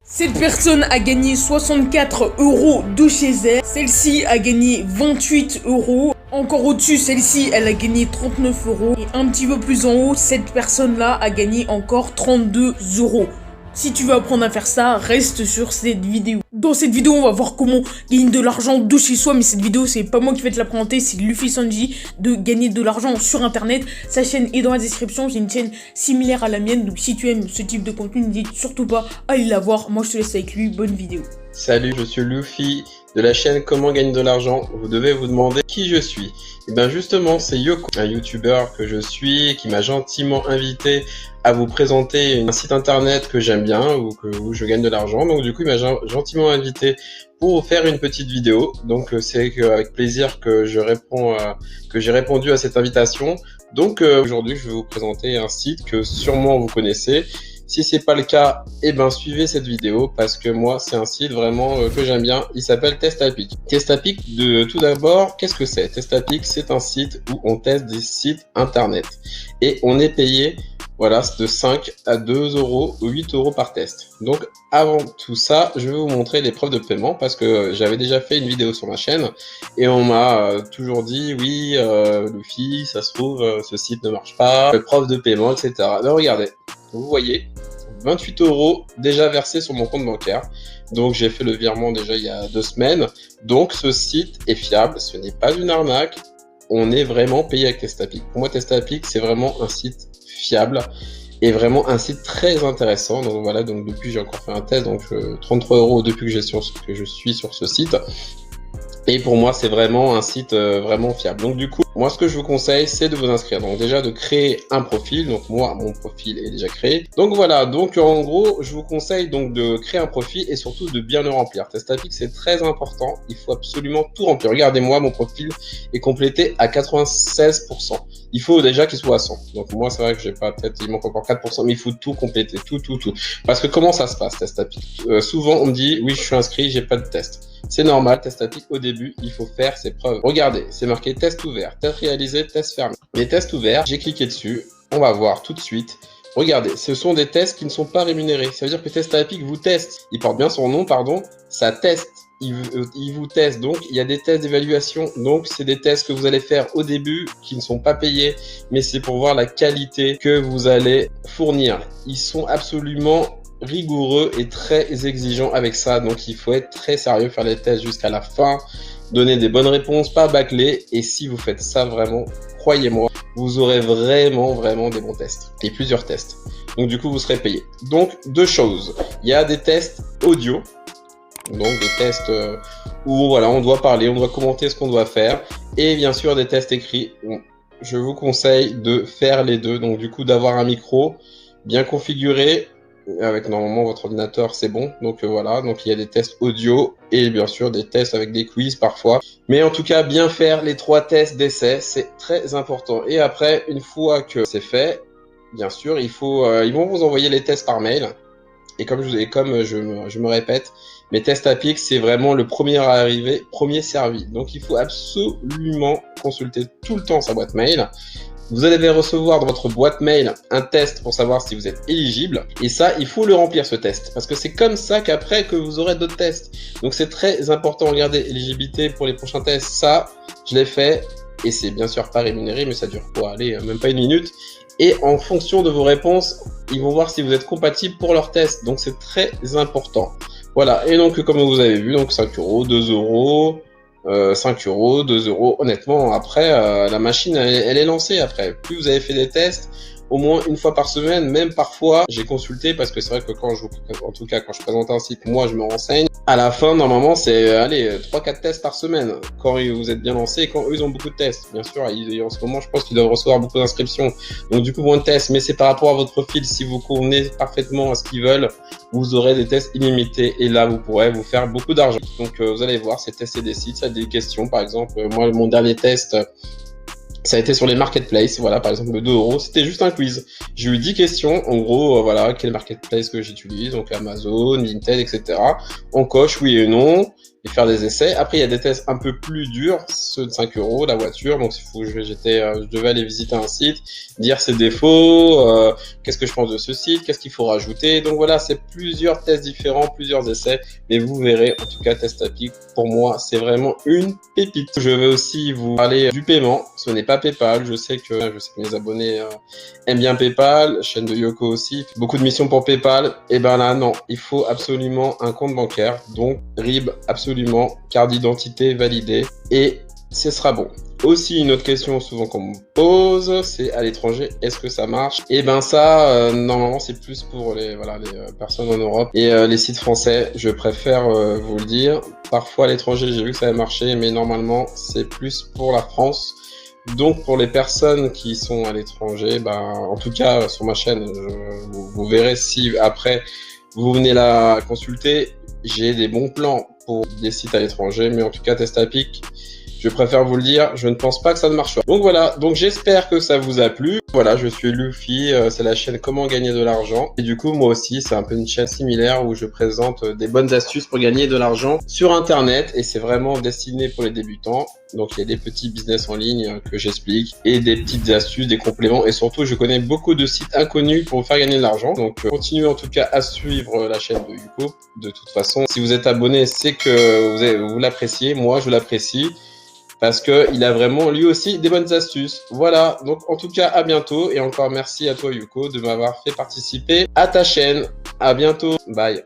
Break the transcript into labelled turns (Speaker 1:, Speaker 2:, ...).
Speaker 1: Cette personne a gagné 64 € de chez elle. Celle-ci a gagné 28 €. Encore au-dessus, celle-ci, elle a gagné 39 €. Et un petit peu plus en haut, cette personne-là a gagné encore 32 €. Si tu veux apprendre à faire ça, reste sur cette vidéo. Dans cette vidéo, on va voir comment gagner de l'argent de chez soi. Mais cette vidéo, c'est pas moi qui vais te la présenter, c'est Luffy Sanji de gagner de l'argent sur internet. Sa chaîne est dans la description. J'ai une chaîne similaire à la mienne. Donc si tu aimes ce type de contenu, n'hésite surtout pas à aller la voir. Moi, je te laisse avec lui. Bonne vidéo.
Speaker 2: Salut, je suis Luffy de la chaîne Comment gagner de l'argent. Vous devez vous demander qui je suis. Et bien justement, c'est Yoko, un youtubeur que je suis, qui m'a gentiment invité à vous présenter un site internet que j'aime bien où je gagne de l'argent. Donc du coup, il m'a gentiment invité pour faire une petite vidéo. Donc c'est avec plaisir que j'ai répondu à cette invitation. Donc aujourd'hui, je vais vous présenter un site que sûrement vous connaissez. Si c'est pas le cas, eh ben suivez cette vidéo parce que moi c'est un site vraiment que j'aime bien. Il s'appelle Testapic. Testapic, tout d'abord, qu'est-ce que c'est? Testapic, c'est un site où on teste des sites internet et on est payé, voilà, de 5 à 2 € ou 8 € par test. Donc avant tout ça, je vais vous montrer les preuves de paiement parce que j'avais déjà fait une vidéo sur ma chaîne et on m'a toujours dit oui, Luffy, ça se trouve ce site ne marche pas, preuve de paiement, etc. Alors regardez. Vous voyez, 28 € déjà versés sur mon compte bancaire. Donc j'ai fait le virement déjà il y a 2 semaines. Donc ce site est fiable, ce n'est pas une arnaque. On est vraiment payé avec Testapic. Pour moi, Testapic, c'est vraiment un site fiable et vraiment un site très intéressant. Donc voilà, donc depuis j'ai encore fait un test, donc 33 € depuis que je suis sur ce site. Et pour moi, c'est vraiment un site vraiment fiable. Donc du coup, moi, ce que je vous conseille, c'est de vous inscrire. Donc déjà, de créer un profil. Donc moi, mon profil est déjà créé. Donc voilà, donc en gros, je vous conseille donc de créer un profil et surtout de bien le remplir. Testapic, c'est très important. Il faut absolument tout remplir. Regardez-moi, mon profil est complété à 96%. Il faut déjà qu'il soit à 100. Donc moi, c'est vrai que j'ai pas, peut-être il manque encore 4%, mais il faut tout compléter, tout. Parce que comment ça se passe, Testapic? Souvent, on me dit, oui, je suis inscrit, j'ai pas de test. C'est normal, Testapic, au début, il faut faire ses preuves. Regardez, c'est marqué test ouvert, test réalisé, test fermé. Les tests ouverts, j'ai cliqué dessus, on va voir tout de suite. Regardez, ce sont des tests qui ne sont pas rémunérés. Ça veut dire que Testapic vous teste. Il porte bien son nom, pardon, ça teste. Il vous teste, donc il y a des tests d'évaluation. Donc c'est des tests que vous allez faire au début qui ne sont pas payés, mais c'est pour voir la qualité que vous allez fournir. Ils sont absolument rigoureux et très exigeant avec ça, donc il faut être très sérieux, faire les tests jusqu'à la fin, donner des bonnes réponses, pas bâcler, et si vous faites ça vraiment, croyez-moi, vous aurez vraiment des bons tests, et plusieurs tests, donc du coup vous serez payé. Donc deux choses, il y a des tests audio, donc des tests où voilà, on doit parler, on doit commenter ce qu'on doit faire, et bien sûr des tests écrits. Je vous conseille de faire les deux, donc du coup d'avoir un micro bien configuré, avec normalement votre ordinateur, c'est bon. Donc voilà, donc il y a des tests audio et bien sûr des tests avec des quiz parfois. Mais en tout cas, bien faire les 3 tests d'essai, c'est très important. Et après, une fois que c'est fait, bien sûr, ils vont vous envoyer les tests par mail. Et comme je me répète, mais Testapic, c'est vraiment le premier arrivé, premier servi. Donc il faut absolument consulter tout le temps sa boîte mail. Vous allez recevoir dans votre boîte mail un test pour savoir si vous êtes éligible. Et ça, il faut le remplir ce test. Parce que c'est comme ça qu'après que vous aurez d'autres tests. Donc c'est très important. Regardez, éligibilité pour les prochains tests. Ça, je l'ai fait. Et c'est bien sûr pas rémunéré, mais ça dure quoi? Allez, même pas 1 minute. Et en fonction de vos réponses, ils vont voir si vous êtes compatible pour leur test. Donc c'est très important. Voilà. Et donc comme vous avez vu, donc 5 €, 2 €. 5 €, 2 €. Honnêtement, après, la machine, elle est lancée après. Plus vous avez fait des tests, au moins une fois par semaine, même parfois, j'ai consulté parce que c'est vrai que quand je présente un site, moi, je me renseigne. À la fin, normalement, c'est, allez, 3-4 tests par semaine quand vous êtes bien lancé et quand eux, ils ont beaucoup de tests. Bien sûr, en ce moment, je pense qu'ils doivent recevoir beaucoup d'inscriptions. Donc, du coup, moins de tests, mais c'est par rapport à votre profil. Si vous convenez parfaitement à ce qu'ils veulent, vous aurez des tests illimités et là, vous pourrez vous faire beaucoup d'argent. Donc, vous allez voir, c'est tester des sites, ça a des questions. Par exemple, moi, mon dernier test, ça a été sur les marketplaces, voilà, par exemple, le 2 €, c'était juste un quiz. J'ai eu 10 questions, en gros, voilà, quel marketplace que j'utilise, donc Amazon, Vinted, etc. On coche oui et non, et faire des essais. Après, il y a des tests un peu plus durs, ceux de 5 euros, la voiture. Donc, je devais aller visiter un site, dire ses défauts, qu'est-ce que je pense de ce site, qu'est-ce qu'il faut rajouter. Donc voilà, c'est plusieurs tests différents, plusieurs essais. Mais vous verrez, en tout cas, Testapic, pour moi, c'est vraiment une pépite. Je vais aussi vous parler du paiement. Ce n'est pas PayPal. Je sais que mes abonnés aiment bien PayPal, chaîne de Yoko aussi. Beaucoup de missions pour PayPal. Et ben là, non, il faut absolument un compte bancaire. Donc, RIB, absolument, carte d'identité validée. Et ce sera bon. Aussi, une autre question souvent qu'on me pose, c'est à l'étranger, est-ce que ça marche? Et ben ça, normalement, c'est plus pour les personnes en Europe et les sites français. Je préfère vous le dire. Parfois, à l'étranger, j'ai vu que ça avait marché, mais normalement, c'est plus pour la France. Donc, pour les personnes qui sont à l'étranger, en tout cas, sur ma chaîne, vous verrez si après vous venez la consulter, j'ai des bons plans pour des sites à l'étranger, mais en tout cas, Testapic, je préfère vous le dire, je ne pense pas que ça ne marche pas. Donc voilà, donc j'espère que ça vous a plu. Voilà, je suis Luffy, c'est la chaîne Comment gagner de l'argent. Et du coup, moi aussi, c'est un peu une chaîne similaire où je présente des bonnes astuces pour gagner de l'argent sur Internet. Et c'est vraiment destiné pour les débutants. Donc il y a des petits business en ligne que j'explique et des petites astuces, des compléments. Et surtout, je connais beaucoup de sites inconnus pour vous faire gagner de l'argent. Donc continuez en tout cas à suivre la chaîne de Yuko. De toute façon, si vous êtes abonné, c'est que vous l'appréciez. Moi, je l'apprécie. Parce que il a vraiment lui aussi des bonnes astuces. Voilà, donc en tout cas à bientôt et encore merci à toi Yuko de m'avoir fait participer à ta chaîne. À bientôt, bye.